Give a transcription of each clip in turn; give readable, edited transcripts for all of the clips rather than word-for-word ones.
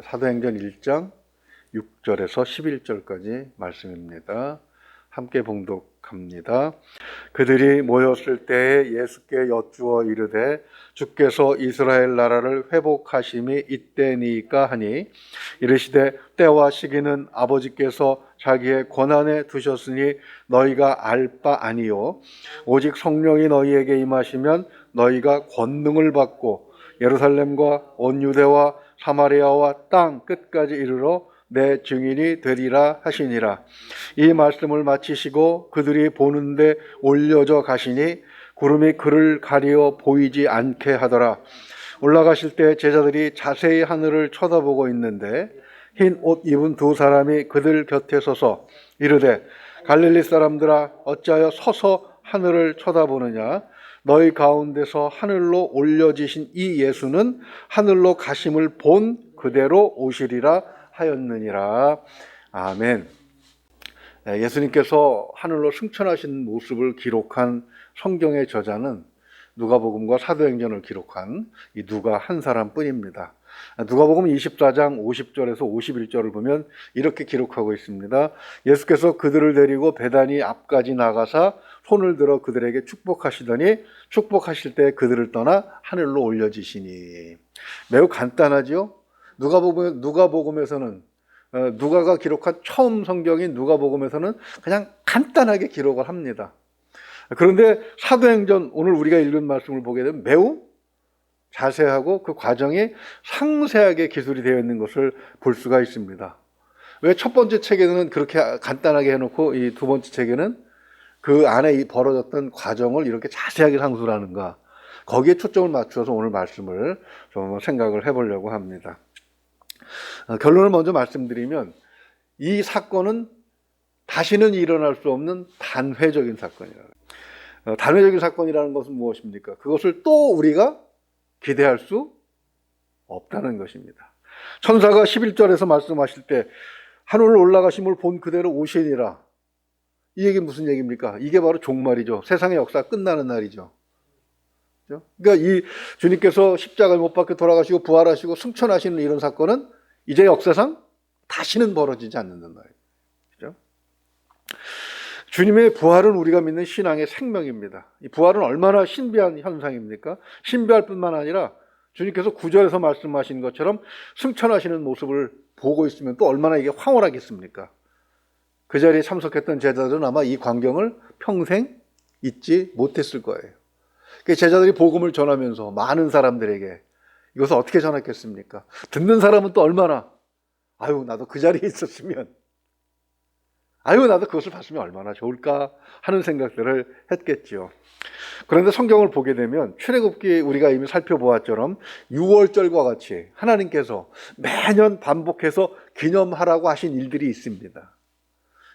사도행전 1장 6절에서 11절까지 말씀입니다. 함께 봉독합니다. 그들이 모였을 때에 예수께 여쭈어 이르되 주께서 이스라엘 나라를 회복하심이 이때니까 하니, 이르시되 때와 시기는 아버지께서 자기의 권한에 두셨으니 너희가 알 바 아니요 오직 성령이 너희에게 임하시면 너희가 권능을 받고 예루살렘과 온 유대와 사마리아와 땅 끝까지 이르러 내 증인이 되리라 하시니라. 이 말씀을 마치시고 그들이 보는데 올려져 가시니 구름이 그를 가리어 보이지 않게 하더라. 올라가실 때 제자들이 자세히 하늘을 쳐다보고 있는데 흰 옷 입은 두 사람이 그들 곁에 서서 이르되 갈릴리 사람들아 어찌하여 서서 하늘을 쳐다보느냐. 너희 가운데서 하늘로 올려지신 이 예수는 하늘로 가심을 본 그대로 오시리라 하였느니라. 아멘. 예수님께서 하늘로 승천하신 모습을 기록한 성경의 저자는 누가복음과 사도행전을 기록한 이 누가 한 사람뿐입니다. 누가복음 24장 50절에서 51절을 보면 이렇게 기록하고 있습니다. 예수께서 그들을 데리고 베다니 앞까지 나가사 손을 들어 그들에게 축복하시더니 축복하실 때 그들을 떠나 하늘로 올려지시니. 매우 간단하죠. 누가복음에서는 누가가 기록한 처음 성경인 누가복음에서는 그냥 간단하게 기록을 합니다. 그런데 사도행전, 오늘 우리가 읽은 말씀을 보게 되면 매우 자세하고 그 과정이 상세하게 기술이 되어 있는 것을 볼 수가 있습니다. 왜 첫 번째 책에는 그렇게 간단하게 해놓고 이 두 번째 책에는 그 안에 벌어졌던 과정을 이렇게 자세하게 상수를 하는가? 거기에 초점을 맞추어서 오늘 말씀을 좀 생각을 해보려고 합니다. 결론을 먼저 말씀드리면 이 사건은 다시는 일어날 수 없는 단회적인 사건이라는 거예요. 단회적인 사건이라는 것은 무엇입니까? 그것을 또 우리가 기대할 수 없다는 것입니다. 천사가 11절에서 말씀하실 때 하늘로 올라가심을 본 그대로 오시니라. 이 얘기는 무슨 얘기입니까? 이게 바로 종말이죠. 세상의 역사가 끝나는 날이죠. 그러니까 이 주님께서 십자가에 못 박혀 돌아가시고 부활하시고 승천하시는 이런 사건은 이제 역사상 다시는 벌어지지 않는단 말이에요. 그죠? 주님의 부활은 우리가 믿는 신앙의 생명입니다. 이 부활은 얼마나 신비한 현상입니까? 신비할 뿐만 아니라 주님께서 9절에서 말씀하신 것처럼 승천하시는 모습을 보고 있으면 또 얼마나 이게 황홀하겠습니까? 그 자리에 참석했던 제자들은 아마 이 광경을 평생 잊지 못했을 거예요. 제자들이 복음을 전하면서 많은 사람들에게 이것을 어떻게 전했겠습니까? 듣는 사람은 또 얼마나, 아유 나도 그 자리에 있었으면, 아유 나도 그것을 봤으면 얼마나 좋을까 하는 생각들을 했겠죠. 그런데 성경을 보게 되면 출애굽기 우리가 이미 살펴보았처럼 6월절과 같이 하나님께서 매년 반복해서 기념하라고 하신 일들이 있습니다.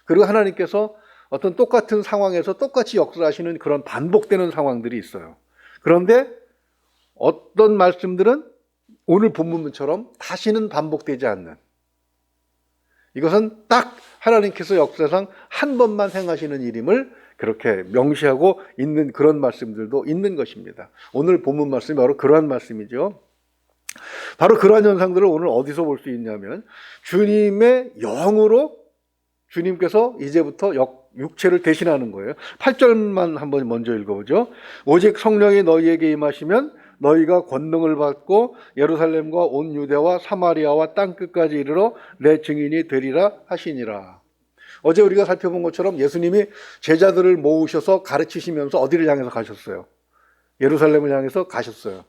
그리고 하나님께서 어떤 똑같은 상황에서 똑같이 역사하시는 그런 반복되는 상황들이 있어요. 그런데 어떤 말씀들은 오늘 본문처럼 다시는 반복되지 않는, 이것은 딱 하나님께서 역사상 한 번만 행하시는 일임을 그렇게 명시하고 있는 그런 말씀들도 있는 것입니다. 오늘 본문 말씀이 바로 그러한 말씀이죠. 바로 그러한 현상들을 오늘 어디서 볼 수 있냐면 주님의 영으로 주님께서 이제부터 육체를 대신하는 거예요. 8절만 한번 먼저 읽어보죠. 오직 성령이 너희에게 임하시면 너희가 권능을 받고 예루살렘과 온 유대와 사마리아와 땅끝까지 이르러 내 증인이 되리라 하시니라. 어제 우리가 살펴본 것처럼 예수님이 제자들을 모으셔서 가르치시면서 어디를 향해서 가셨어요? 예루살렘을 향해서 가셨어요.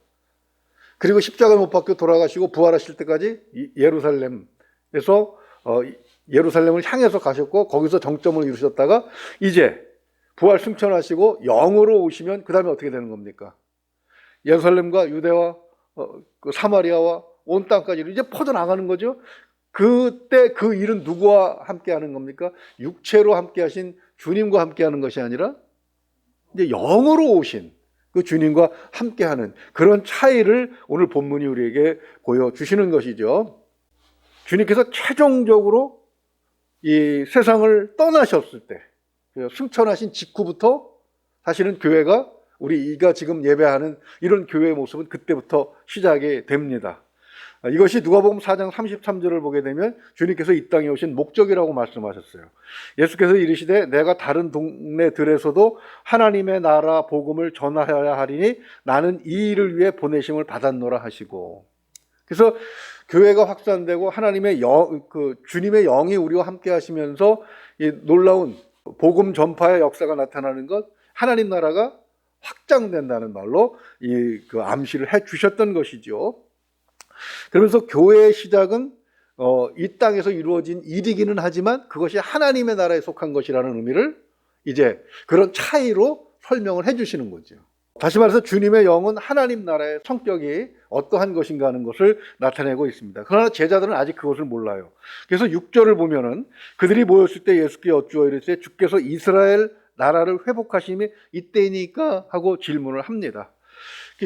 그리고 십자가에 못 박혀 돌아가시고 부활하실 때까지 예루살렘에서 예루살렘을 향해서 가셨고 거기서 정점을 이루셨다가 이제 부활 승천하시고 영으로 오시면 그 다음에 어떻게 되는 겁니까? 예루살렘과 유대와 사마리아와 온 땅까지 이제 퍼져나가는 거죠. 그때 그 일은 누구와 함께 하는 겁니까? 육체로 함께 하신 주님과 함께 하는 것이 아니라 이제 영으로 오신 그 주님과 함께 하는 그런 차이를 오늘 본문이 우리에게 보여주시는 것이죠. 주님께서 최종적으로 이 세상을 떠나셨을 때, 승천하신 직후부터 사실은 교회가 우리가 지금 예배하는 이런 교회의 모습은 그때부터 시작이 됩니다. 이것이 누가복음 4장 33절을 보게 되면 주님께서 이 땅에 오신 목적이라고 말씀하셨어요. 예수께서 이르시되 내가 다른 동네들에서도 하나님의 나라 복음을 전하여야 하리니 나는 이 일을 위해 보내심을 받았노라 하시고, 그래서 교회가 확산되고 하나님의 주님의 영이 우리와 함께 하시면서 이 놀라운 복음 전파의 역사가 나타나는 것, 하나님 나라가 확장된다는 말로 그 암시를 해 주셨던 것이죠. 그러면서 교회의 시작은 이 땅에서 이루어진 일이기는 하지만 그것이 하나님의 나라에 속한 것이라는 의미를 이제 그런 차이로 설명을 해 주시는 거죠. 다시 말해서 주님의 영은 하나님 나라의 성격이 어떠한 것인가 하는 것을 나타내고 있습니다. 그러나 제자들은 아직 그것을 몰라요. 그래서 6절을 보면은 그들이 모였을 때 예수께 여쭈어 이르되 주께서 이스라엘 나라를 회복하심이 이때이니까 하고 질문을 합니다.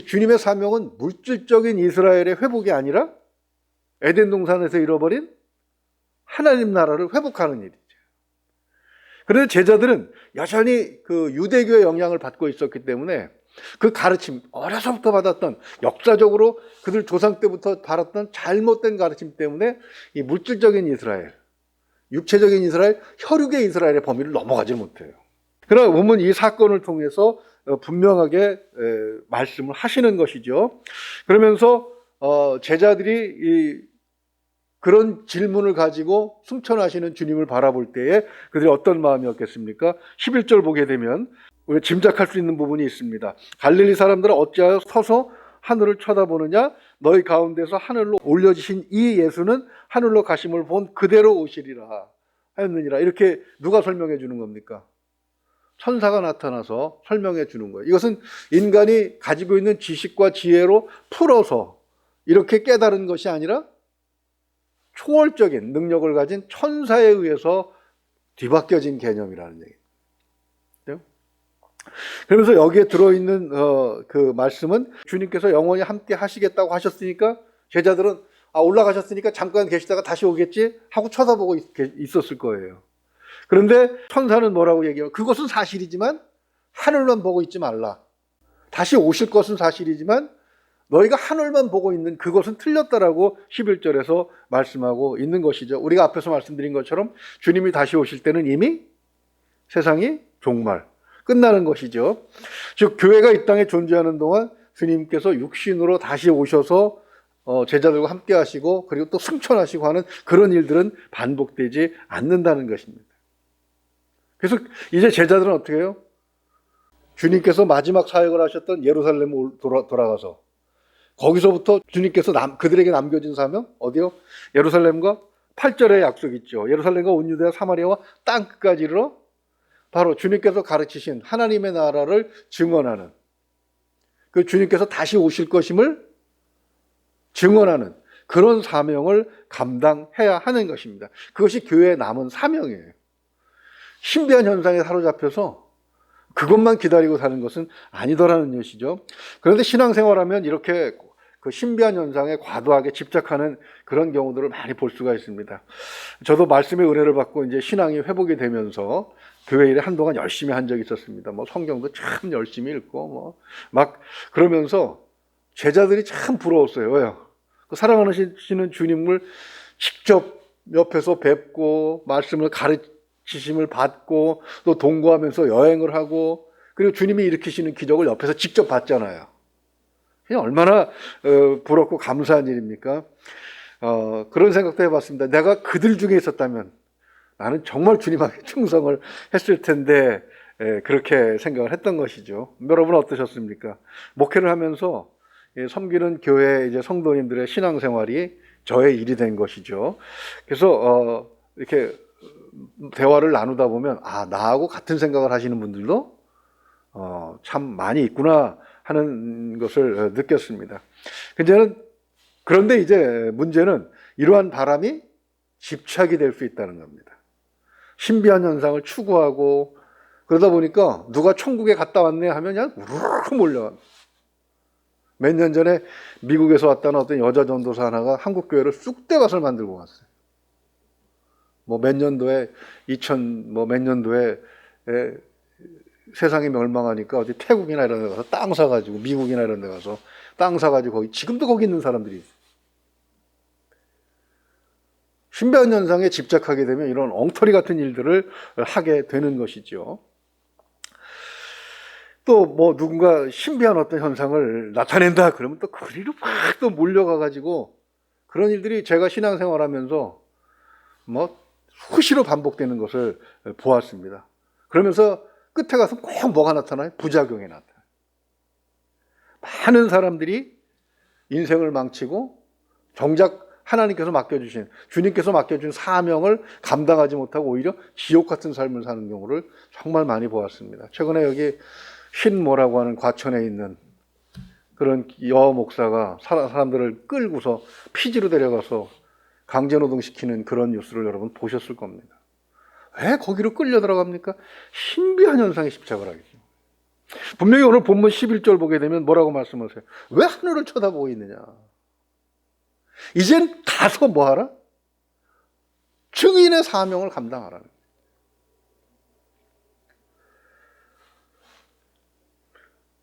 주님의 사명은 물질적인 이스라엘의 회복이 아니라 에덴 동산에서 잃어버린 하나님 나라를 회복하는 일이죠. 그런데 제자들은 여전히 그 유대교의 영향을 받고 있었기 때문에 그 가르침, 어려서부터 받았던, 역사적으로 그들 조상 때부터 받았던 잘못된 가르침 때문에 이 물질적인 이스라엘, 육체적인 이스라엘, 혈육의 이스라엘의 범위를 넘어가지 못해요. 그러나 보면 이 사건을 통해서 분명하게 말씀을 하시는 것이죠. 그러면서 제자들이 그런 질문을 가지고 승천하시는 주님을 바라볼 때에 그들이 어떤 마음이었겠습니까? 11절 보게 되면 우리가 짐작할 수 있는 부분이 있습니다. 갈릴리 사람들은 어찌하여 서서 하늘을 쳐다보느냐? 너희 가운데서 하늘로 올려지신 이 예수는 하늘로 가심을 본 그대로 오시리라 하였느니라. 이렇게 누가 설명해 주는 겁니까? 천사가 나타나서 설명해 주는 거예요. 이것은 인간이 가지고 있는 지식과 지혜로 풀어서 이렇게 깨달은 것이 아니라 초월적인 능력을 가진 천사에 의해서 뒤바뀌어진 개념이라는 얘기예요. 그러면서 여기에 들어있는 그 말씀은 주님께서 영원히 함께 하시겠다고 하셨으니까 제자들은 올라가셨으니까 잠깐 계시다가 다시 오겠지 하고 쳐다보고 있었을 거예요. 그런데 천사는 뭐라고 얘기해요? 그것은 사실이지만 하늘만 보고 있지 말라. 다시 오실 것은 사실이지만 너희가 하늘만 보고 있는 그것은 틀렸다라고 11절에서 말씀하고 있는 것이죠. 우리가 앞에서 말씀드린 것처럼 주님이 다시 오실 때는 이미 세상이 종말, 끝나는 것이죠. 즉 교회가 이 땅에 존재하는 동안 주님께서 육신으로 다시 오셔서 제자들과 함께 하시고 그리고 또 승천하시고 하는 그런 일들은 반복되지 않는다는 것입니다. 그래서 이제 제자들은 어떻게 해요? 주님께서 마지막 사역을 하셨던 예루살렘으로 돌아가서 거기서부터 주님께서 그들에게 남겨진 사명 어디요? 예루살렘과 8절의 약속이 있죠. 예루살렘과 온 유대와 사마리아와 땅 끝까지 이르러 바로 주님께서 가르치신 하나님의 나라를 증언하는, 그 주님께서 다시 오실 것임을 증언하는 그런 사명을 감당해야 하는 것입니다. 그것이 교회의 남은 사명이에요. 신비한 현상에 사로잡혀서 그것만 기다리고 사는 것은 아니더라는 것이죠. 그런데 신앙생활하면 이렇게 그 신비한 현상에 과도하게 집착하는 그런 경우들을 많이 볼 수가 있습니다. 저도 말씀의 은혜를 받고 이제 신앙이 회복이 되면서 교회 일에 한동안 열심히 한 적이 있었습니다. 성경도 참 열심히 읽고 막 그러면서 제자들이 참 부러웠어요. 왜요? 그 사랑하시는 주님을 직접 옆에서 뵙고 말씀을 가르치심을 받고 또 동거하면서 여행을 하고 그리고 주님이 일으키시는 기적을 옆에서 직접 봤잖아요. 얼마나 부럽고 감사한 일입니까? 그런 생각도 해봤습니다. 내가 그들 중에 있었다면 나는 정말 주님에게 충성을 했을 텐데 그렇게 생각을 했던 것이죠. 여러분은 어떠셨습니까? 목회를 하면서 섬기는 교회 이제 성도님들의 신앙생활이 저의 일이 된 것이죠. 그래서 이렇게 대화를 나누다 보면 나하고 같은 생각을 하시는 분들도 참 많이 있구나 하는 것을 느꼈습니다. 그런데 이제 문제는 이러한 바람이 집착이 될 수 있다는 겁니다. 신비한 현상을 추구하고 그러다 보니까 누가 천국에 갔다 왔네 하면 그냥 우르르 몰려. 몇 년 전에 미국에서 왔다는 어떤 여자 전도사 하나가 한국 교회를 쑥대밭을 만들고 왔어요. 몇 년도에 몇 년도에 세상이 멸망하니까 어디 태국이나 이런 데 가서 땅 사가지고 미국이나 이런 데 가서 땅 사가지고 지금도 거기 있는 사람들이 있어요. 신비한 현상에 집착하게 되면 이런 엉터리 같은 일들을 하게 되는 것이죠. 또 뭐 누군가 신비한 어떤 현상을 나타낸다 그러면 또 그리로 막 또 몰려가가지고 그런 일들이 제가 신앙생활하면서 뭐 수시로 반복되는 것을 보았습니다. 그러면서 끝에 가서 꼭 뭐가 나타나요? 부작용이 나타나요. 많은 사람들이 인생을 망치고 정작 하나님께서 맡겨주신, 주님께서 맡겨준 사명을 감당하지 못하고 오히려 지옥 같은 삶을 사는 경우를 정말 많이 보았습니다. 최근에 여기 신모라고 하는 과천에 있는 그런 여호 목사가 사람들을 끌고서 피지로 데려가서 강제노동시키는 그런 뉴스를 여러분 보셨을 겁니다. 왜 거기로 끌려 들어갑니까? 신비한 현상에 집착을 하겠죠. 분명히 오늘 본문 11절 보게 되면 뭐라고 말씀하세요? 왜 하늘을 쳐다보고 있느냐? 이젠 가서 뭐하라? 증인의 사명을 감당하라는 거예요.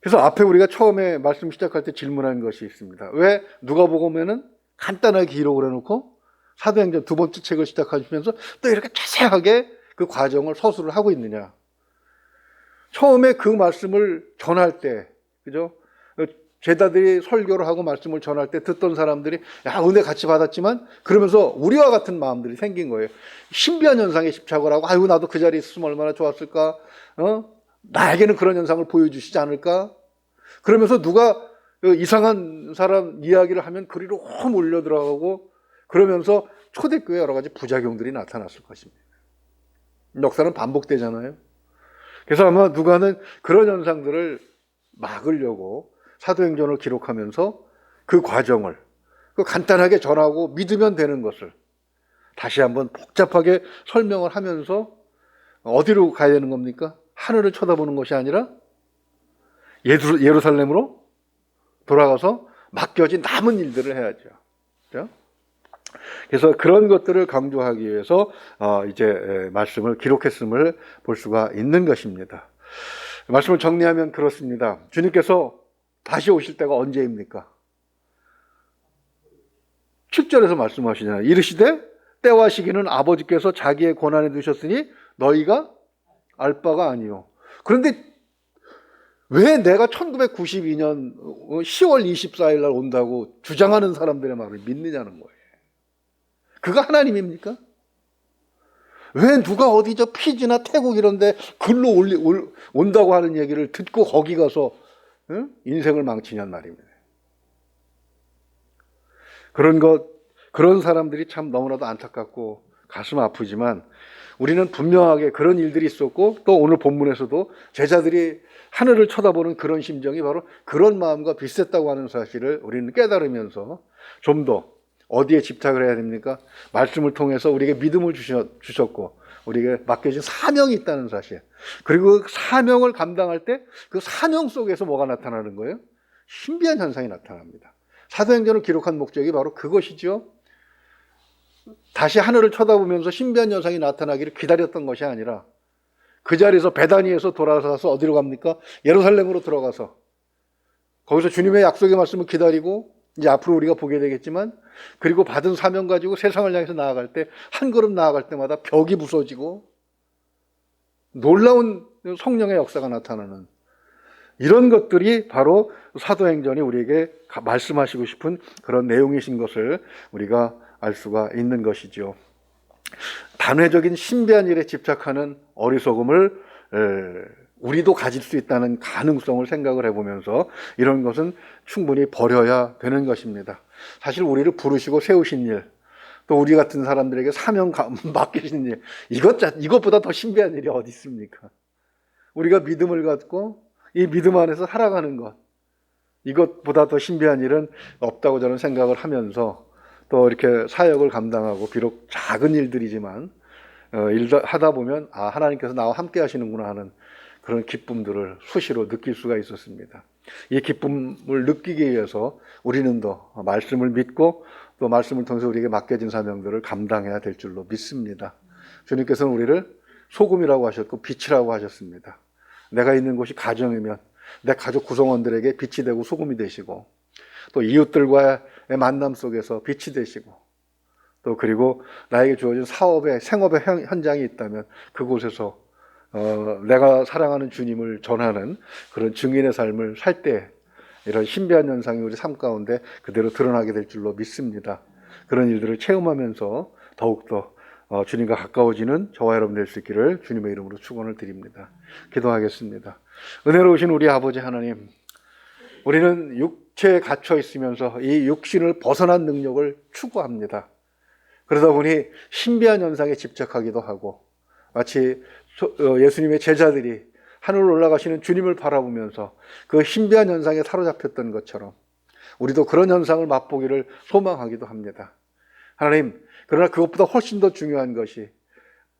그래서 앞에 우리가 처음에 말씀 시작할 때 질문한 것이 있습니다. 왜 누가복음에는 간단하게 기록을 해놓고 사도행전 두 번째 책을 시작하시면서 또 이렇게 자세하게 그 과정을 서술을 하고 있느냐? 처음에 그 말씀을 전할 때, 그죠? 제자들이 설교를 하고 말씀을 전할 때 듣던 사람들이 야, 은혜 같이 받았지만 그러면서 우리와 같은 마음들이 생긴 거예요. 신비한 현상에 집착을 하고 아이고 나도 그 자리에 있었으면 얼마나 좋았을까? 나에게는 그런 현상을 보여주시지 않을까? 그러면서 누가 이상한 사람 이야기를 하면 그리로 확 몰려 들어가고 그러면서 초대교회 여러 가지 부작용들이 나타났을 것입니다. 역사는 반복되잖아요. 그래서 아마 누가는 그런 현상들을 막으려고 사도행전을 기록하면서 그 과정을 간단하게 전하고 믿으면 되는 것을 다시 한번 복잡하게 설명을 하면서 어디로 가야 되는 겁니까? 하늘을 쳐다보는 것이 아니라 예루살렘으로 돌아가서 맡겨진 남은 일들을 해야죠. 그렇죠? 그래서 그런 것들을 강조하기 위해서 이제 말씀을 기록했음을 볼 수가 있는 것입니다. 말씀을 정리하면 그렇습니다. 주님께서 다시 오실 때가 언제입니까? 7절에서 말씀하시잖아요. 이르시되 때와 시기는 아버지께서 자기의 권한에 두셨으니 너희가 알 바가 아니요. 그런데 왜 내가 1992년 10월 24일 날 온다고 주장하는 사람들의 말을 믿느냐는 거예요. 그가 하나님입니까? 왜 누가 어디 저 피지나 태국 이런 데 글로 온다고 하는 얘기를 듣고 거기 가서 인생을 망치냔 말입니다. 그런 사람들이 참 너무나도 안타깝고 가슴 아프지만 우리는 분명하게 그런 일들이 있었고 또 오늘 본문에서도 제자들이 하늘을 쳐다보는 그런 심정이 바로 그런 마음과 비슷했다고 하는 사실을 우리는 깨달으면서 좀 더 어디에 집착을 해야 됩니까? 말씀을 통해서 우리에게 믿음을 주셨고 우리에게 맡겨진 사명이 있다는 사실. 그리고 그 사명을 감당할 때 그 사명 속에서 뭐가 나타나는 거예요? 신비한 현상이 나타납니다. 사도행전을 기록한 목적이 바로 그것이죠. 다시 하늘을 쳐다보면서 신비한 현상이 나타나기를 기다렸던 것이 아니라 그 자리에서 베다니에서 돌아가서 어디로 갑니까? 예루살렘으로 들어가서 거기서 주님의 약속의 말씀을 기다리고 이제 앞으로 우리가 보게 되겠지만 그리고 받은 사명 가지고 세상을 향해서 나아갈 때 한 걸음 나아갈 때마다 벽이 부서지고 놀라운 성령의 역사가 나타나는 이런 것들이 바로 사도행전이 우리에게 말씀하시고 싶은 그런 내용이신 것을 우리가 알 수가 있는 것이죠. 단회적인 신비한 일에 집착하는 어리석음을 우리도 가질 수 있다는 가능성을 생각을 해보면서 이런 것은 충분히 버려야 되는 것입니다. 사실 우리를 부르시고 세우신 일, 또 우리 같은 사람들에게 사명 맡기신 일, 이것보다 더 신비한 일이 어디 있습니까? 우리가 믿음을 갖고 이 믿음 안에서 살아가는 것, 이것보다 더 신비한 일은 없다고 저는 생각을 하면서 또 이렇게 사역을 감당하고 비록 작은 일들이지만 일 하다 보면 하나님께서 나와 함께 하시는구나 하는 그런 기쁨들을 수시로 느낄 수가 있었습니다. 이 기쁨을 느끼기 위해서 우리는 더 말씀을 믿고 또 말씀을 통해서 우리에게 맡겨진 사명들을 감당해야 될 줄로 믿습니다. 주님께서는 우리를 소금이라고 하셨고 빛이라고 하셨습니다. 내가 있는 곳이 가정이면 내 가족 구성원들에게 빛이 되고 소금이 되시고 또 이웃들과의 만남 속에서 빛이 되시고 또 그리고 나에게 주어진 사업의 생업의 현장이 있다면 그곳에서 내가 사랑하는 주님을 전하는 그런 증인의 삶을 살 때 이런 신비한 현상이 우리 삶 가운데 그대로 드러나게 될 줄로 믿습니다. 그런 일들을 체험하면서 더욱더 주님과 가까워지는 저와 여러분 될 수 있기를 주님의 이름으로 축원을 드립니다. 기도하겠습니다. 은혜로우신 우리 아버지 하나님, 우리는 육체에 갇혀 있으면서 이 육신을 벗어난 능력을 추구합니다. 그러다 보니 신비한 현상에 집착하기도 하고 마치 예수님의 제자들이 하늘로 올라가시는 주님을 바라보면서 그 신비한 현상에 사로잡혔던 것처럼 우리도 그런 현상을 맛보기를 소망하기도 합니다. 하나님, 그러나 그것보다 훨씬 더 중요한 것이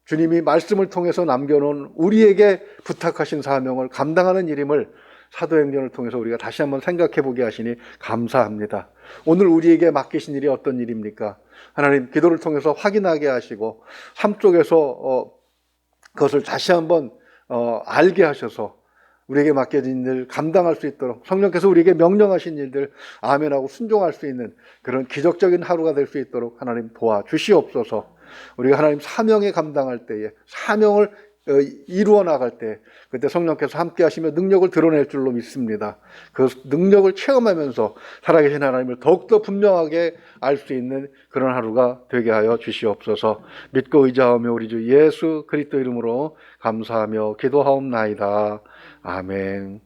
주님이 말씀을 통해서 남겨놓은 우리에게 부탁하신 사명을 감당하는 일임을 사도행전을 통해서 우리가 다시 한번 생각해 보게 하시니 감사합니다. 오늘 우리에게 맡기신 일이 어떤 일입니까? 하나님, 기도를 통해서 확인하게 하시고 삶 속에서 그것을 다시 한번 알게 하셔서 우리에게 맡겨진 일 감당할 수 있도록 성령께서 우리에게 명령하신 일들 아멘하고 순종할 수 있는 그런 기적적인 하루가 될 수 있도록 하나님 도와주시옵소서. 우리가 하나님 사명에 감당할 때에 사명을 이루어 나갈 때 그때 성령께서 함께 하시며 능력을 드러낼 줄로 믿습니다. 그 능력을 체험하면서 살아계신 하나님을 더욱더 분명하게 알 수 있는 그런 하루가 되게 하여 주시옵소서. 믿고 의지하며 우리 주 예수 그리스도 이름으로 감사하며 기도하옵나이다. 아멘.